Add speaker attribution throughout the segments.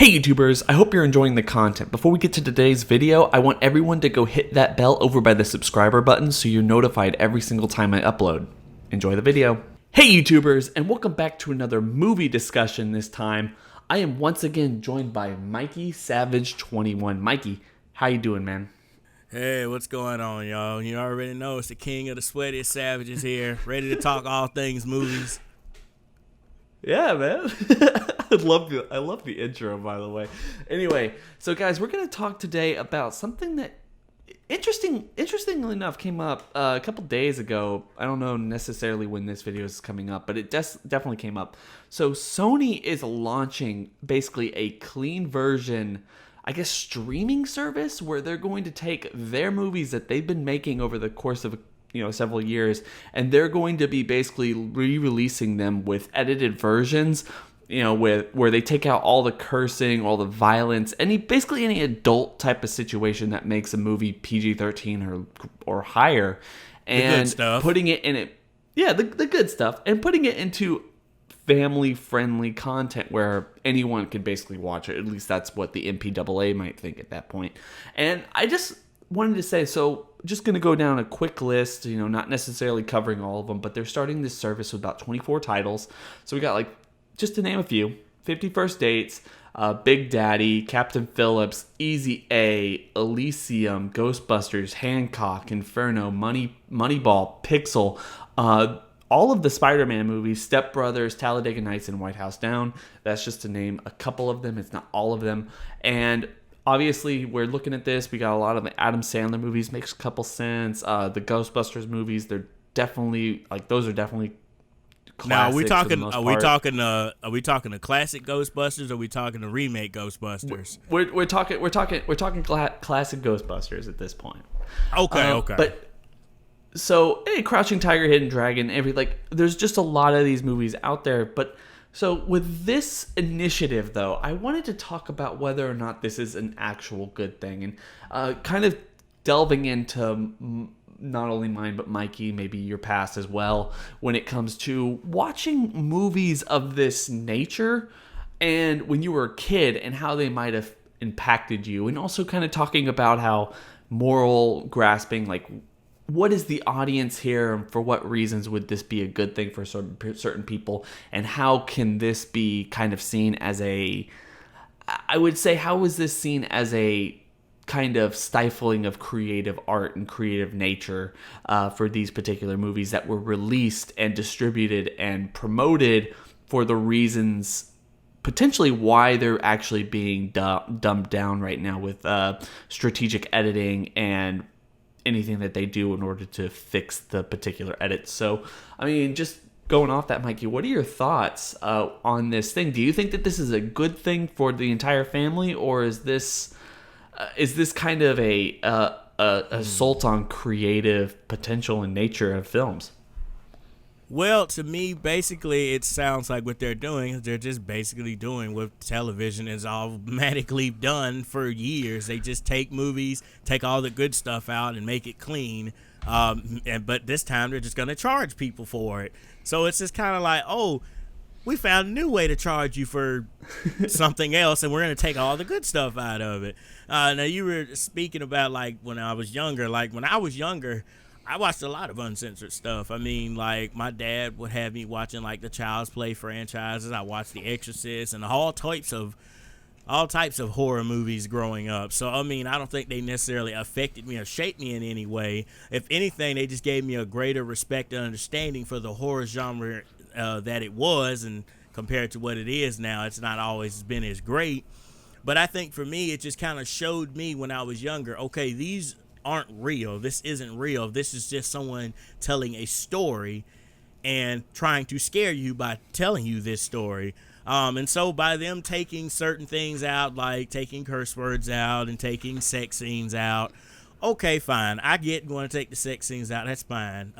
Speaker 1: Hey YouTubers, I hope you're enjoying the content. Before we get to today's video, I want everyone to go hit that bell over by the subscriber button so you're notified every single time I upload. Enjoy the video. Hey YouTubers, and welcome back to another movie discussion this time. I am once again joined by Mikey Savage 21. Mikey, how you doing, man?
Speaker 2: Hey, what's going on, y'all? You already know it's the king of the sweatiest savages here, ready to talk all things movies.
Speaker 1: Yeah, man. I love the intro, by the way. Anyway, so guys, we're going to talk today about something that interestingly enough came up a couple days ago. I don't know necessarily when this video is coming up, but it definitely came up. So Sony is launching basically a clean version, I guess, streaming service where they're going to take their movies that they've been making over the course of several years, and they're going to be basically re-releasing them with edited versions, where they take out all the cursing, all the violence, basically any adult type of situation that makes a movie PG-13 or higher, and putting it in it, the good stuff, and putting it into family-friendly content where anyone could basically watch it. At least that's what the MPAA might think at that point. And I just wanted to say, so just going to go down a quick list, not necessarily covering all of them, but they're starting this service with about 24 titles. So we got, just to name a few, 50 First Dates, Big Daddy, Captain Phillips, Easy A, Elysium, Ghostbusters, Hancock, Inferno, Moneyball, Pixel, all of the Spider-Man movies, Step Brothers, Talladega Nights, and White House Down. That's just to name a couple of them. It's not all of them. And obviously, we're looking at this. We got a lot of the Adam Sandler movies. Makes a couple sense. The Ghostbusters movies, they're definitely those are definitely classics.
Speaker 2: Now, are we talking the classic Ghostbusters, or are we talking the remake Ghostbusters?
Speaker 1: We're talking classic Ghostbusters at this point.
Speaker 2: Okay.
Speaker 1: But so, Crouching Tiger, Hidden Dragon, there's just a lot of these movies out there. But so with this initiative, though, I wanted to talk about whether or not this is an actual good thing, and kind of delving into not only mine but Mikey, maybe your past as well, when it comes to watching movies of this nature and when you were a kid and how they might have impacted you, and also kind of talking about how moral grasping, what is the audience here, and for what reasons would this be a good thing for certain people, and how can this be kind of seen as how is this seen as a kind of stifling of creative art and creative nature for these particular movies that were released and distributed and promoted for the reasons potentially why they're actually being dumbed down right now with strategic editing and anything that they do in order to fix the particular edits. So, just going off that, Mikey, what are your thoughts on this thing? Do you think that this is a good thing for the entire family, or is this kind of a assault on creative potential and nature of films?
Speaker 2: Well, to me, basically, it sounds like what they're doing is they're just basically doing what television has automatically done for years. They just take movies, take all the good stuff out, and make it clean. But this time, they're just going to charge people for it. So it's just kind of like, oh, we found a new way to charge you for something else, and we're going to take all the good stuff out of it. Now, you were speaking about, when I was younger. When I was younger, I watched a lot of uncensored stuff. My dad would have me watching the Child's Play franchises. I watched The Exorcist and all types of horror movies growing up. So I don't think they necessarily affected me or shaped me in any way. If anything, they just gave me a greater respect and understanding for the horror genre that it was, and compared to what it is now, it's not always been as great. But I think for me, it just kind of showed me when I was younger, okay, these aren't real. This isn't real. This is just someone telling a story and trying to scare you by telling you this story. And so by them taking certain things out, like taking curse words out and taking sex scenes out, okay, fine. I get you want to take the sex scenes out. That's fine.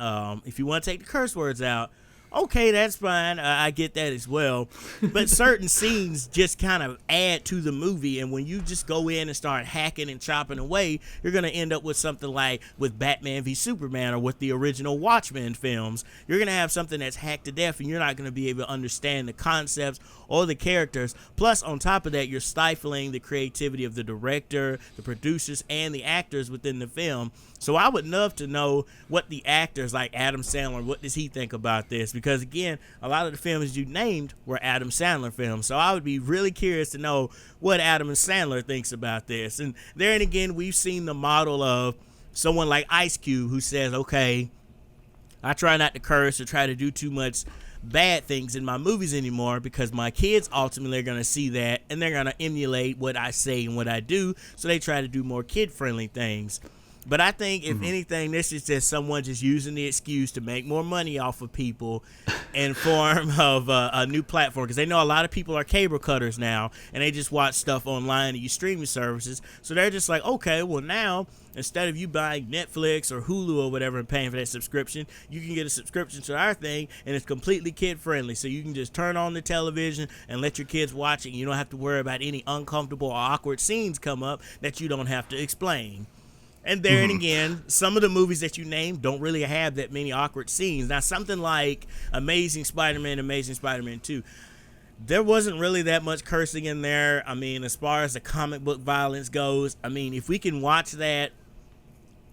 Speaker 2: If you want to take the curse words out, Okay, that's fine. I get that as well. But certain scenes just kind of add to the movie. And when you just go in and start hacking and chopping away, you're going to end up with something like with Batman v Superman or with the original Watchmen films. You're going to have something that's hacked to death, and you're not going to be able to understand the concepts or the characters. Plus, on top of that, you're stifling the creativity of the director, the producers, and the actors within the film. So I would love to know what the actors like Adam Sandler, what does he think about this? Because again, a lot of the films you named were Adam Sandler films. So I would be really curious to know what Adam Sandler thinks about this. And there and again, we've seen the model of someone like Ice Cube who says, okay, I try not to curse or try to do too much bad things in my movies anymore because my kids ultimately are going to see that and they're going to emulate what I say and what I do. So they try to do more kid-friendly things. But I think, if anything, this is just someone just using the excuse to make more money off of people in form of a new platform. Because they know a lot of people are cable cutters now, and they just watch stuff online and use streaming services. So they're just like, okay, well now, instead of you buying Netflix or Hulu or whatever and paying for that subscription, you can get a subscription to our thing, and it's completely kid-friendly. So you can just turn on the television and let your kids watch it. And you don't have to worry about any uncomfortable or awkward scenes come up that you don't have to explain. And there and again, some of the movies that you named don't really have that many awkward scenes. Now, something like Amazing Spider-Man 2, there wasn't really that much cursing in there. I mean, as far as the comic book violence goes, I mean, if we can watch that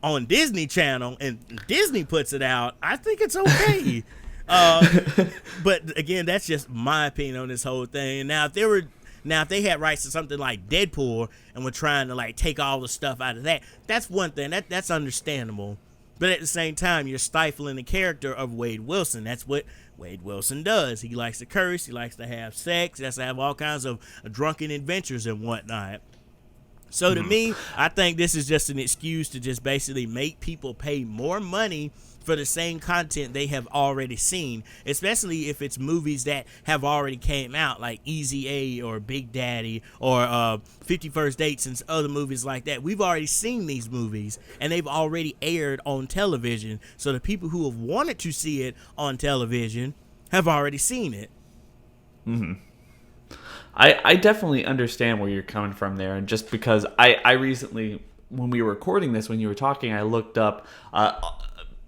Speaker 2: on Disney Channel and Disney puts it out, I think it's okay. But again, that's just my opinion on this whole thing. Now, if they had rights to something like Deadpool and were trying to like take all the stuff out of that, that's one thing. That's understandable. But at the same time, you're stifling the character of Wade Wilson. That's what Wade Wilson does. He likes to curse. He likes to have sex. He likes to have all kinds of drunken adventures and whatnot. So to me, I think this is just an excuse to just basically make people pay more money for the same content they have already seen, especially if it's movies that have already came out, like Easy A or Big Daddy or 50 First Dates and other movies like that. We've already seen these movies, and they've already aired on television. So the people who have wanted to see it on television have already seen it.
Speaker 1: I definitely understand where you're coming from there, and just because I recently, when we were recording this, when you were talking, I looked up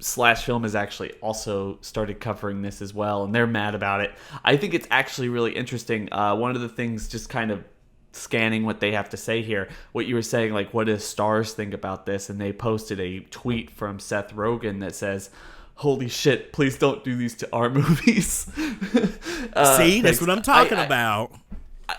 Speaker 1: Slash Film has actually also started covering this as well, and they're mad about it. I think it's actually really interesting. One of the things, just kind of scanning what they have to say here, what you were saying, like, what does Stars think about this? And they posted a tweet from Seth Rogen that says, "Holy shit, please don't do these to our movies."
Speaker 2: See, that's what I'm talking about.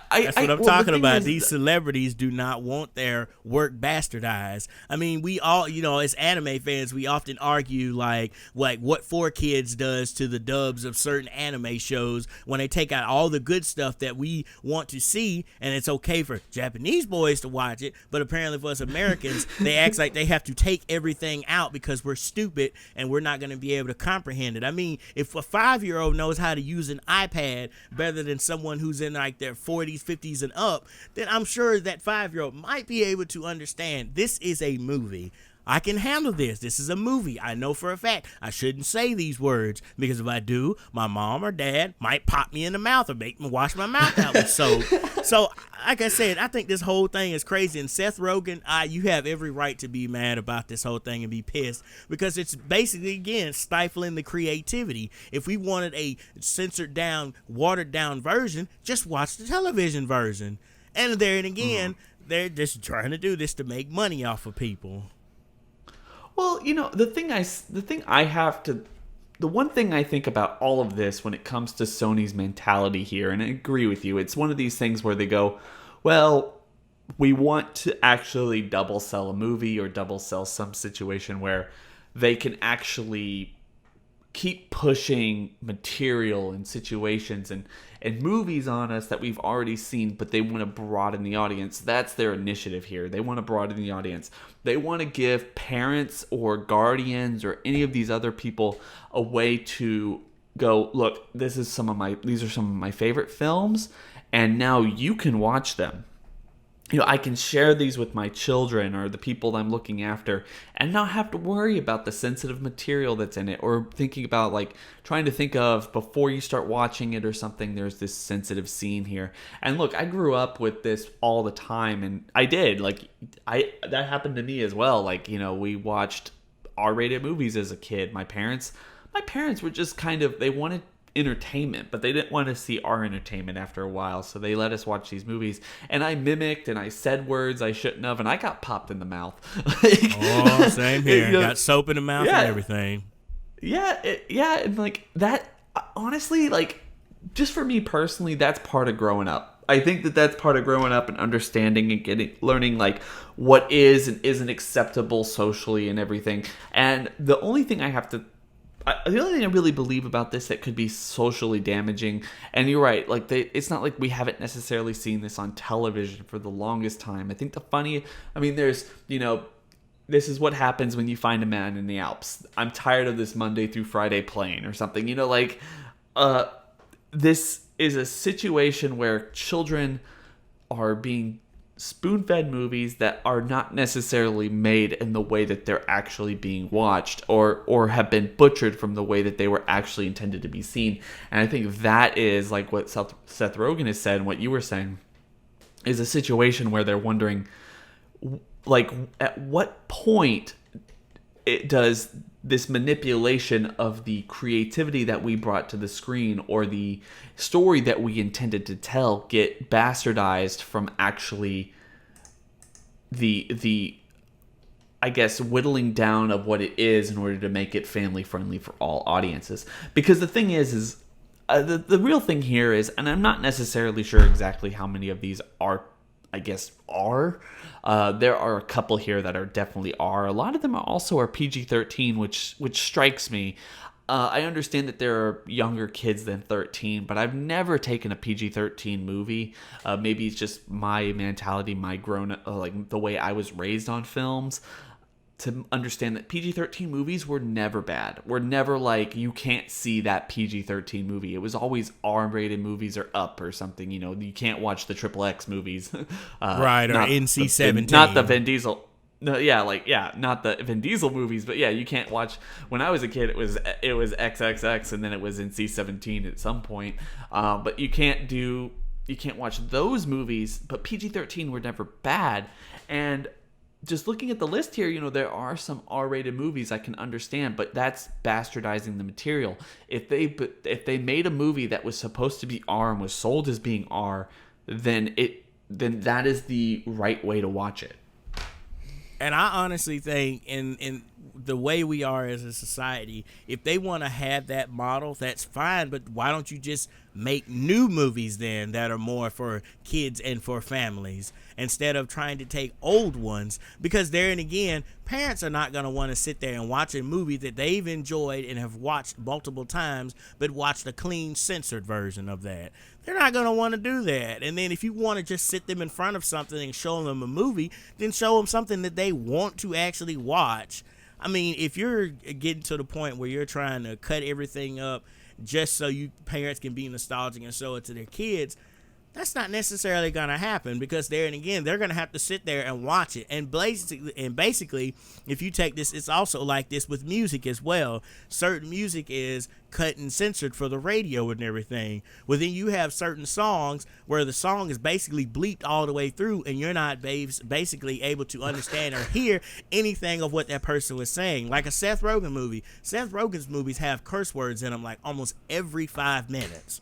Speaker 2: That's what I'm talking about. These celebrities do not want their work bastardized. I mean, we all, as anime fans, we often argue like what 4Kids does to the dubs of certain anime shows when they take out all the good stuff that we want to see, and it's okay for Japanese boys to watch it, but apparently for us Americans, they act like they have to take everything out because we're stupid and we're not going to be able to comprehend it. I mean, if a 5-year-old knows how to use an iPad better than someone who's in like their 40s, 50s and up, then I'm sure that 5-year-old might be able to understand this is a movie. I can handle this. This is a movie. I know for a fact I shouldn't say these words because if I do, my mom or dad might pop me in the mouth or make me wash my mouth out with soap. So, like I said, I think this whole thing is crazy. And Seth Rogen, you have every right to be mad about this whole thing and be pissed because it's basically, again, stifling the creativity. If we wanted a censored down, watered down version, just watch the television version. And there and again, they're just trying to do this to make money off of people.
Speaker 1: Well, the one thing I think about all of this when it comes to Sony's mentality here, and I agree with you, it's one of these things where they go, well, we want to actually double sell a movie or double sell some situation where they can actually keep pushing material and situations and movies on us that we've already seen, but they want to broaden the audience. That's their initiative here. They want to broaden the audience. They want to give parents or guardians or any of these other people a way to go, look, these are some of my favorite films, and now you can watch them. I can share these with my children or the people I'm looking after and not have to worry about the sensitive material that's in it, or thinking about like trying to think of before you start watching it or something, there's this sensitive scene here. And look, I grew up with this all the time, and I did that happened to me as well. Like, we watched R-rated movies as a kid. My parents were just they wanted entertainment, but they didn't want to see our entertainment after a while, so they let us watch these movies, and I mimicked and I said words I shouldn't have, and I got popped in the mouth.
Speaker 2: Oh, same here. Got soap in the mouth and everything.
Speaker 1: And like that, honestly, like, just for me personally, that's part of growing up. I think that's part of growing up and understanding and learning like what is and isn't acceptable socially and everything. And the only thing I really believe about this that could be socially damaging, and you're right, like it's not like we haven't necessarily seen this on television for the longest time. I think there's, this is what happens when you find a man in the Alps. I'm tired of this Monday through Friday plane or something, this is a situation where children are being spoon-fed movies that are not necessarily made in the way that they're actually being watched, or have been butchered from the way that they were actually intended to be seen. And I think that is like what Seth Rogen has said, and what you were saying is a situation where they're wondering, like, at what point does this manipulation of the creativity that we brought to the screen, or the story that we intended to tell, get bastardized from actually the I guess whittling down of what it is in order to make it family friendly for all audiences. Because the thing is the real thing here is, and I'm not necessarily sure exactly how many of these are, there are a couple here that are definitely R. A lot of them also are PG-13, which strikes me. I understand that there are younger kids than 13, but I've never taken a PG-13 movie. Maybe it's just my mentality, my like the way I was raised on films, to understand that PG-13 movies were never bad. Were never like, you can't see that PG-13 movie. It was always R-rated movies or up or something. You can't watch the XXX movies.
Speaker 2: Right, or NC-17.
Speaker 1: Not the Vin Diesel. No, not the Vin Diesel movies, but you can't watch. When I was a kid, it was XXX, and then it was NC-17 at some point. But you can't watch those movies. But PG-13 were never bad. And just looking at the list here, there are some R-rated movies I can understand, but that's bastardizing the material. If they made a movie that was supposed to be R and was sold as being R, then that is the right way to watch it.
Speaker 2: And I honestly think in the way we are as a society, if they want to have that model, that's fine. But why don't you just make new movies then that are more for kids and for families, instead of trying to take old ones? Because there and again, parents are not going to want to sit there and watch a movie that they've enjoyed and have watched multiple times, but watch the clean, censored version of that. They're not going to want to do that. And then if you want to just sit them in front of something and show them a movie, then show them something that they want to actually watch. I mean, if you're getting to the point where you're trying to cut everything up just so you parents can be nostalgic and show it to their kids, that's not necessarily going to happen, because there and again, they're going to have to sit there and watch it. And basically, if you take this, it's also like this with music as well. Certain music is cut and censored for the radio and everything. Well, then you have certain songs where the song is basically bleeped all the way through, and you're not basically able to understand or hear anything of what that person was saying. Like a Seth Rogen movie. Seth Rogen's movies have curse words in them like almost every 5 minutes.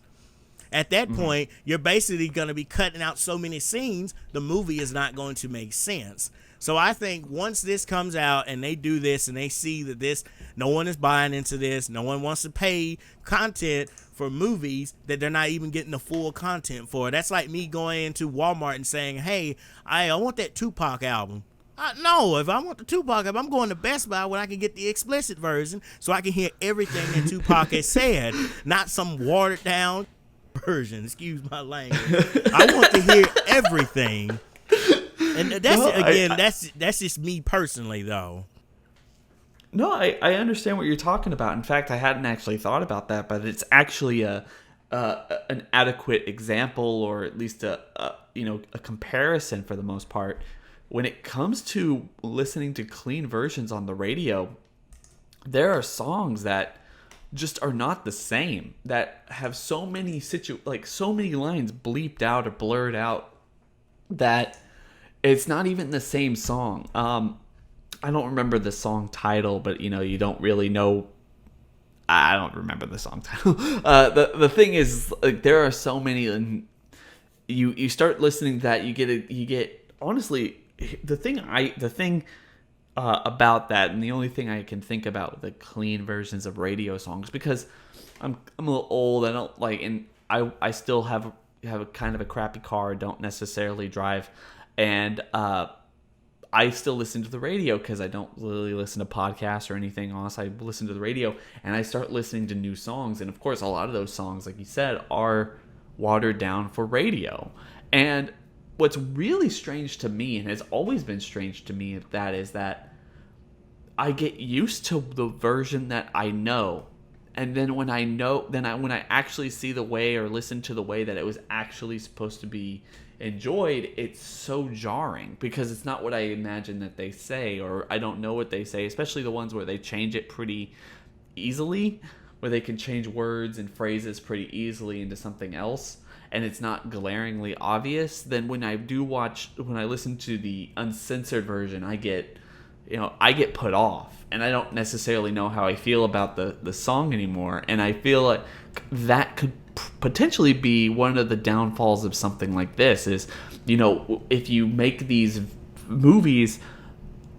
Speaker 2: At that point, you're basically going to be cutting out so many scenes, the movie is not going to make sense. So I think once this comes out and they do this and they see that no one is buying into this, no one wants to pay content for movies that they're not even getting the full content for. That's like me going into Walmart and saying, hey, I want that Tupac album. No, if I want the Tupac album, I'm going to Best Buy when I can get the explicit version so I can hear everything that Tupac has said, not some watered down version. Excuse my language. I want to hear everything. And that's just me personally, though.
Speaker 1: No, I understand what you're talking about. In fact, I hadn't actually thought about that, but it's actually an adequate example, or at least a comparison for the most part. When it comes to listening to clean versions on the radio, there are songs that just are not the same, that have so many so many lines bleeped out or blurred out that it's not even the same song. I don't remember the song title, but you don't really know. I don't remember the song title. The thing is, like, there are so many, and you start listening to that, you get honestly the thing about that, and the only thing I can think about with the clean versions of radio songs, because I'm a little old, I don't like, and I still have a kind of a crappy car, don't necessarily drive, and I still listen to the radio because I don't really listen to podcasts or anything else. I listen to the radio, and I start listening to new songs, and of course a lot of those songs, like you said, are watered down for radio. And what's really strange to me, and has always been strange to me, is that I get used to the version that I know, and then when I actually see the way, or listen to the way that it was actually supposed to be enjoyed, it's so jarring, because it's not what I imagine that they say, or I don't know what they say, especially the ones where they change it pretty easily, where they can change words and phrases pretty easily into something else, and it's not glaringly obvious. Then when I listen to the uncensored version, I get put off, and I don't necessarily know how I feel about the song anymore. And I feel like that could potentially be one of the downfalls of something like this, is, if you make these movies,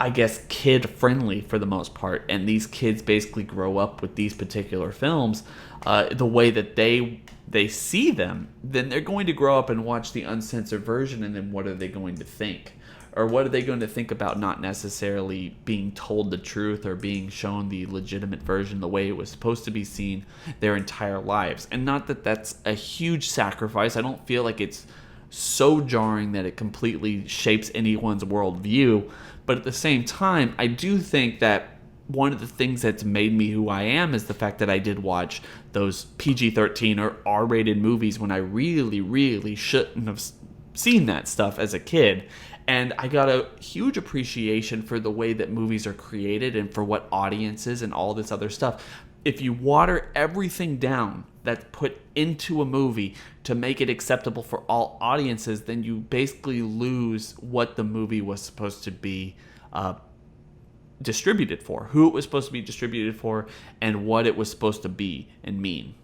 Speaker 1: I guess, kid friendly for the most part, and these kids basically grow up with these particular films the way that they see them, then they're going to grow up and watch the uncensored version, and then what are they going to think? Or what are they going to think about not necessarily being told the truth, or being shown the legitimate version the way it was supposed to be seen their entire lives? And not that that's a huge sacrifice. I don't feel like it's so jarring that it completely shapes anyone's worldview. But at the same time, I do think that one of the things that's made me who I am is the fact that I did watch those PG-13 or R-rated movies when I really, really shouldn't have seen that stuff as a kid. And I got a huge appreciation for the way that movies are created, and for what audiences and all this other stuff. If you water everything down that's put into a movie to make it acceptable for all audiences, then you basically lose what the movie was supposed to be distributed for, who it was supposed to be distributed for, and what it was supposed to be and mean.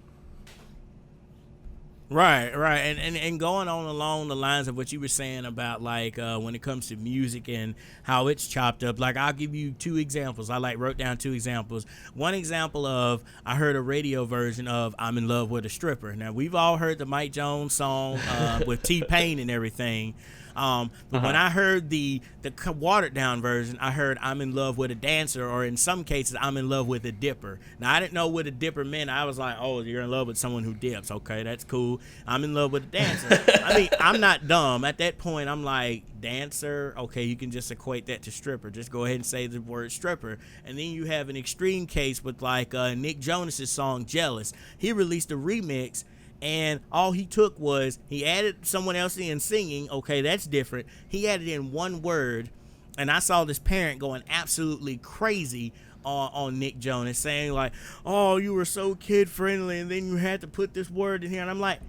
Speaker 2: Right. And going on along the lines of what you were saying about, like, when it comes to music and how it's chopped up, like, I'll give you two examples. I wrote down two examples. One example of, I heard a radio version of I'm in Love with a Stripper. Now, we've all heard the Mike Jones song with T-Pain and everything. But when I heard the watered down version, I heard I'm in love with a dancer, or in some cases, I'm in love with a dipper. Now, I didn't know what a dipper meant. I was like, oh, you're in love with someone who dips. Okay, that's cool. I'm in love with a dancer. I mean, I'm not dumb. At that point, I'm like, dancer? Okay, you can just equate that to stripper. Just go ahead and say the word stripper. And then you have an extreme case with, like, Nick Jonas's song Jealous. He released a remix, and all he took was, he added someone else in singing. Okay, that's different. He added in one word, and I saw this parent going absolutely crazy on Nick Jonas, saying like, oh, you were so kid friendly, and then you had to put this word in here. And I'm like,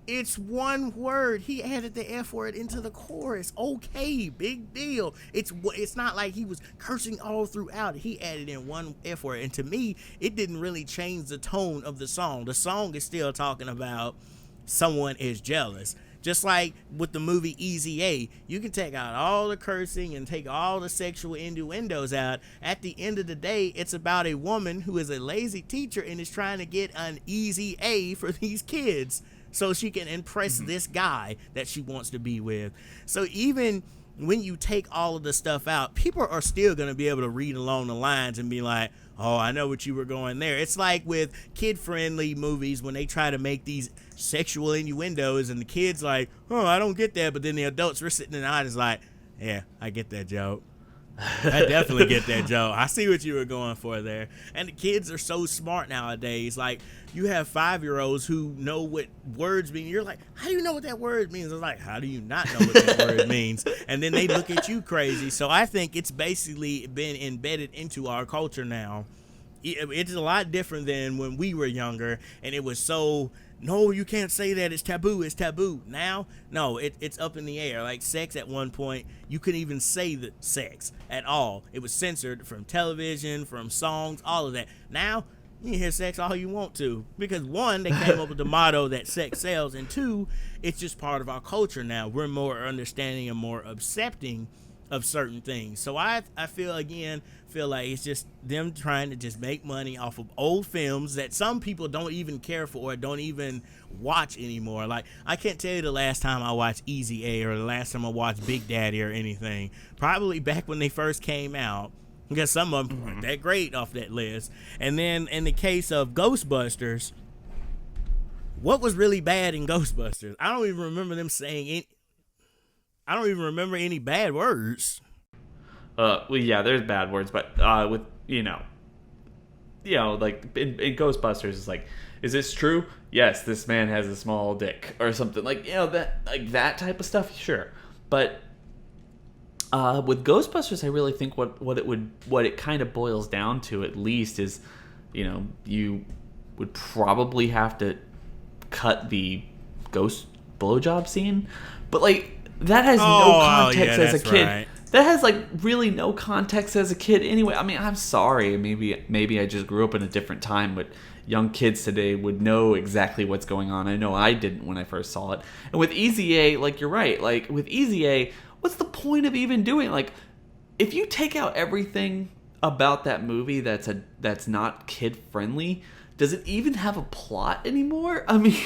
Speaker 2: it's one word. He added the F word into the chorus. Okay, big deal. It's not like he was cursing all throughout. He added in one F word. And to me, it didn't really change the tone of the song. The song is still talking about someone is jealous. Just like with the movie Easy A, you can take out all the cursing and take all the sexual innuendos out. At the end of the day, it's about a woman who is a lazy teacher and is trying to get an easy A for these kids, so she can impress this guy that she wants to be with. So even when you take all of the stuff out, people are still going to be able to read along the lines and be like, oh, I know what you were going there. It's like with kid-friendly movies when they try to make these sexual innuendos, and the kids like, oh, I don't get that. But then the adults were sitting in the audience like, yeah, I get that joke. I definitely get that, Joe. I see what you were going for there. And the kids are so smart nowadays. Like, you have 5-year-olds who know what words mean. You're like, how do you know what that word means? I'm like, how do you not know what that word means? And then they look at you crazy. So I think it's basically been embedded into our culture now. It's a lot different than when we were younger, and it was so, no, you can't say that, it's taboo. Now, no, it's up in the air. Like sex at one point, you couldn't even say the sex at all. It was censored from television, from songs, all of that. Now, you can hear sex all you want to, because one, they came up with the motto that sex sells, and two, it's just part of our culture now. We're more understanding and more accepting of certain things. So I feel like it's just them trying to just make money off of old films that some people don't even care for or don't even watch anymore. Like, I can't tell you the last time I watched Easy A or the last time I watched Big Daddy or anything. Probably back when they first came out, because some of them weren't that great off that list. And then in the case of Ghostbusters, what was really bad in Ghostbusters? I don't even remember them saying it. I don't even remember any bad words.
Speaker 1: Well, yeah, there's bad words, but with like in Ghostbusters, it's like, is this true? Yes, this man has a small dick or something, like, that type of stuff. Sure, but with Ghostbusters, I really think what it kind of boils down to, at least, is, you would probably have to cut the ghost blowjob scene, but like, that has no context as a kid. Right. That has like really no context as a kid anyway. I mean, I'm sorry. Maybe I just grew up in a different time, but young kids today would know exactly what's going on. I know I didn't when I first saw it. And with Easy A, like, you're right. Like, with Easy A, what's the point of even doing, like, if you take out everything about that movie that's not kid friendly, does it even have a plot anymore? I mean,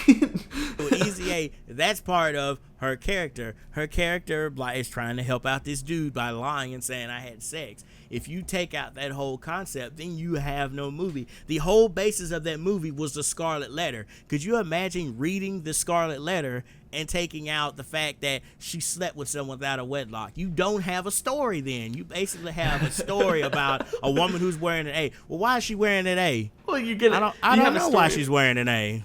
Speaker 2: Easy A, that's part of her character. Her character is trying to help out this dude by lying and saying I had sex. If you take out that whole concept, then you have no movie. The whole basis of that movie was the Scarlet Letter. Could you imagine reading the Scarlet Letter and taking out the fact that she slept with someone without a wedlock? You don't have a story then. You basically have a story about a woman who's wearing an A. Well, why is she wearing an A?
Speaker 1: Well, you get it.
Speaker 2: I don't know why she's wearing an A.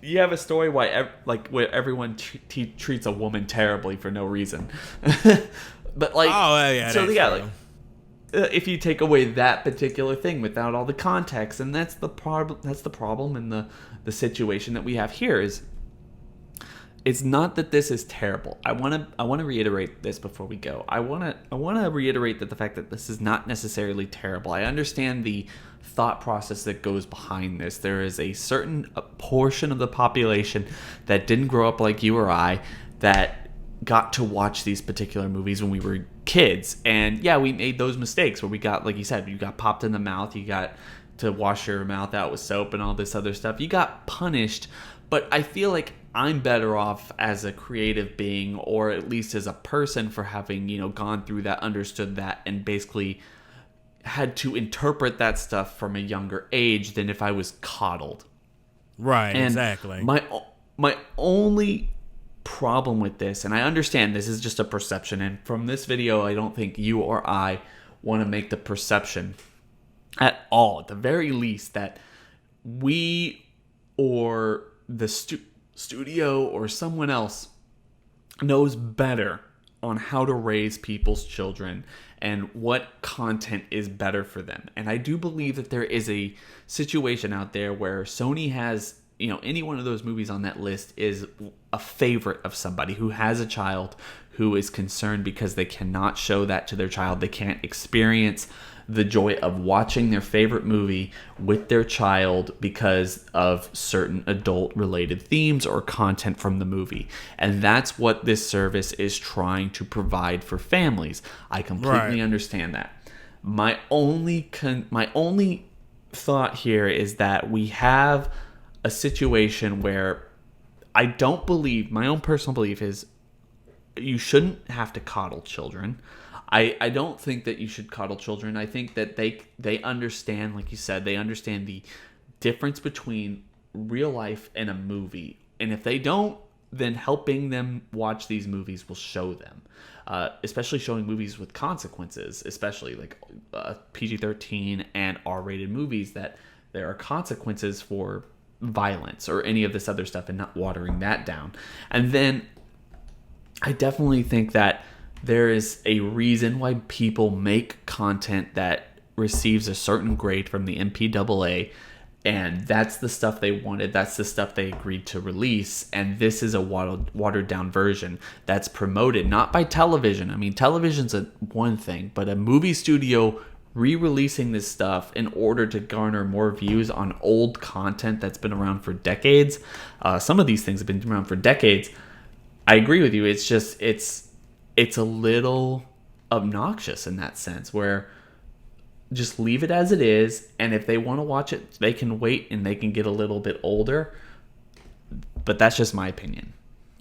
Speaker 1: You have a story where everyone treats a woman terribly for no reason. But like,
Speaker 2: oh yeah,
Speaker 1: so yeah, like, if you take away that particular thing without all the context, and that's the problem. That's the problem in the situation that we have here. Is it's not that this is terrible. I want to reiterate this before we go. I want to reiterate that the fact that this is not necessarily terrible. I understand the thought process that goes behind this. There is a certain portion of the population that didn't grow up like you or I, that got to watch these particular movies when we were kids. And yeah, we made those mistakes where we got, like you said, you got popped in the mouth, you got to wash your mouth out with soap and all this other stuff. You got punished. But I feel like I'm better off as a creative being, or at least as a person, for having, gone through that, understood that, and basically had to interpret that stuff from a younger age than if I was coddled.
Speaker 2: Right,
Speaker 1: and
Speaker 2: exactly.
Speaker 1: My only problem with this, and I understand this is just a perception, and from this video, I don't think you or I want to make the perception at all, at the very least, that we or the studio or someone else knows better on how to raise people's children and what content is better for them. And I do believe that there is a situation out there where Sony has, any one of those movies on that list is a favorite of somebody who has a child who is concerned because they cannot show that to their child. They can't experience the joy of watching their favorite movie with their child because of certain adult-related themes or content from the movie. And that's what this service is trying to provide for families. I completely understand that. My only thought here is that we have a situation where I don't believe, my own personal belief is, you shouldn't have to coddle children. I don't think that you should coddle children. I think that they understand, like you said, they understand the difference between real life and a movie. And if they don't, then helping them watch these movies will show them, especially showing movies with consequences, especially like PG-13 and R-rated movies, that there are consequences for violence or any of this other stuff, and not watering that down. And then I definitely think that there is a reason why people make content that receives a certain grade from the MPAA, and that's the stuff they wanted. That's the stuff they agreed to release. And this is a watered down version that's promoted not by television. I mean, television's one thing, but a movie studio re-releasing this stuff in order to garner more views on old content that's been around for decades. Some of these things have been around for decades. I agree with you. It's just, it's a little obnoxious in that sense, where just leave it as it is, and if they want to watch it, they can wait and they can get a little bit older. But that's just my opinion.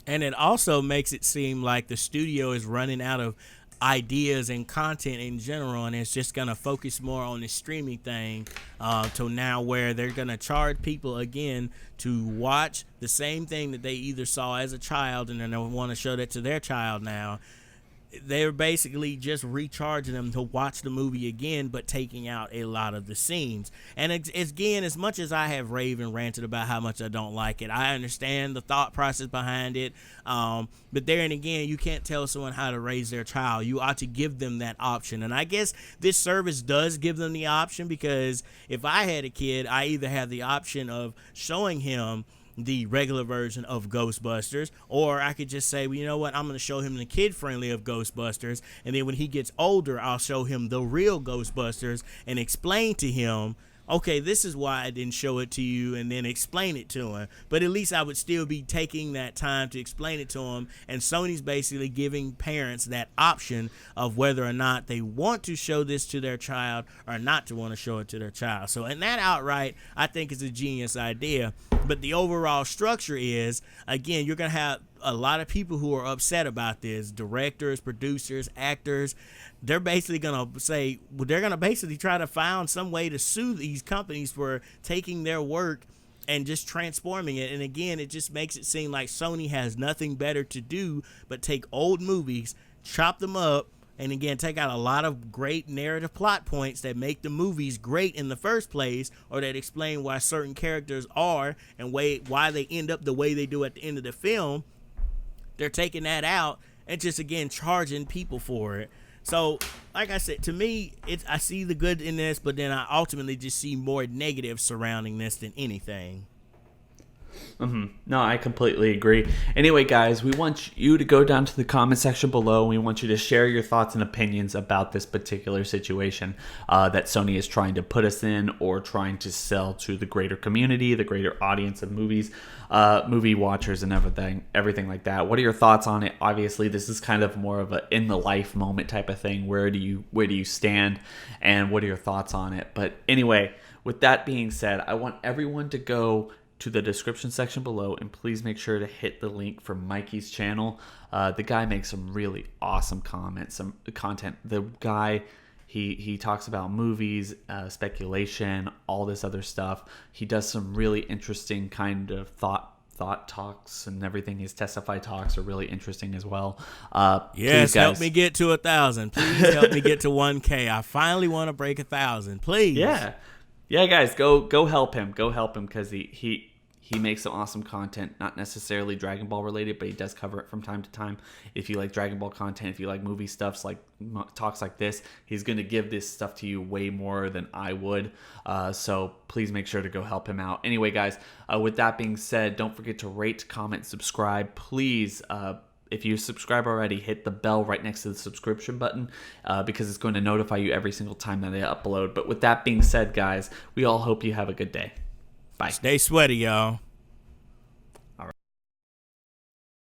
Speaker 2: And it also makes it seem like the studio is running out of ideas and content in general, and it's just going to focus more on the streaming thing, to now where they're going to charge people again to watch the same thing that they either saw as a child, and then they want to show that to their child now. They're basically just recharging them to watch the movie again, but taking out a lot of the scenes. And again, as much as I have raved and ranted about how much I don't like it, I understand the thought process behind it. But there and again, you can't tell someone how to raise their child. You ought to give them that option. And I guess this service does give them the option, because if I had a kid, I either have the option of showing him the regular version of Ghostbusters, or I could just say, well, you know what, I'm going to show him the kid-friendly of Ghostbusters, and then when he gets older, I'll show him the real Ghostbusters and explain to him, okay, this is why I didn't show it to you, and then explain it to him. But at least I would still be taking that time to explain it to him, and Sony's basically giving parents that option of whether or not they want to show this to their child or not to want to show it to their child. So, and that outright, I think, is a genius idea. But the overall structure is, again, you're going to have a lot of people who are upset about this. Directors, producers, actors. They're basically going to say, well, they're going to basically try to find some way to sue these companies for taking their work and just transforming it. And again, it just makes it seem like Sony has nothing better to do but take old movies, chop them up, and again, take out a lot of great narrative plot points that make the movies great in the first place, or that explain why certain characters are and why they end up the way they do at the end of the film. They're taking that out and just, again, charging people for it. So, like I said, to me, I see the good in this, but then I ultimately just see more negative surrounding this than anything.
Speaker 1: No, I completely agree. Anyway, guys, we want you to go down to the comment section below. We want you to share your thoughts and opinions about this particular situation that Sony is trying to put us in, or trying to sell to the greater community, the greater audience of movies, movie watchers, and everything like that. What are your thoughts on it? Obviously, this is kind of more of a in the life moment type of thing. Where do you stand, and what are your thoughts on it? But anyway, with that being said, I want everyone to go to the description section below, and please make sure to hit the link for Mikey's channel. The guy makes some really awesome content. The guy, he talks about movies, speculation, all this other stuff. He does some really interesting kind of thought talks and everything. His Testify talks are really interesting as well.
Speaker 2: Yes, help me get to 1,000. Please help me get to 1K. I finally want to break 1,000. Please.
Speaker 1: Yeah, guys, go help him. Go help him, because he makes some awesome content, not necessarily Dragon Ball related, but he does cover it from time to time. If you like Dragon Ball content, if you like movie stuffs, like talks like this, he's going to give this stuff to you way more than I would. So please make sure to go help him out. Anyway, guys, with that being said, don't forget to rate, comment, subscribe. Please, if you subscribe already, hit the bell right next to the subscription button, because it's going to notify you every single time that I upload. But with that being said, guys, we all hope you have a good day. Bye.
Speaker 2: Stay sweaty, y'all.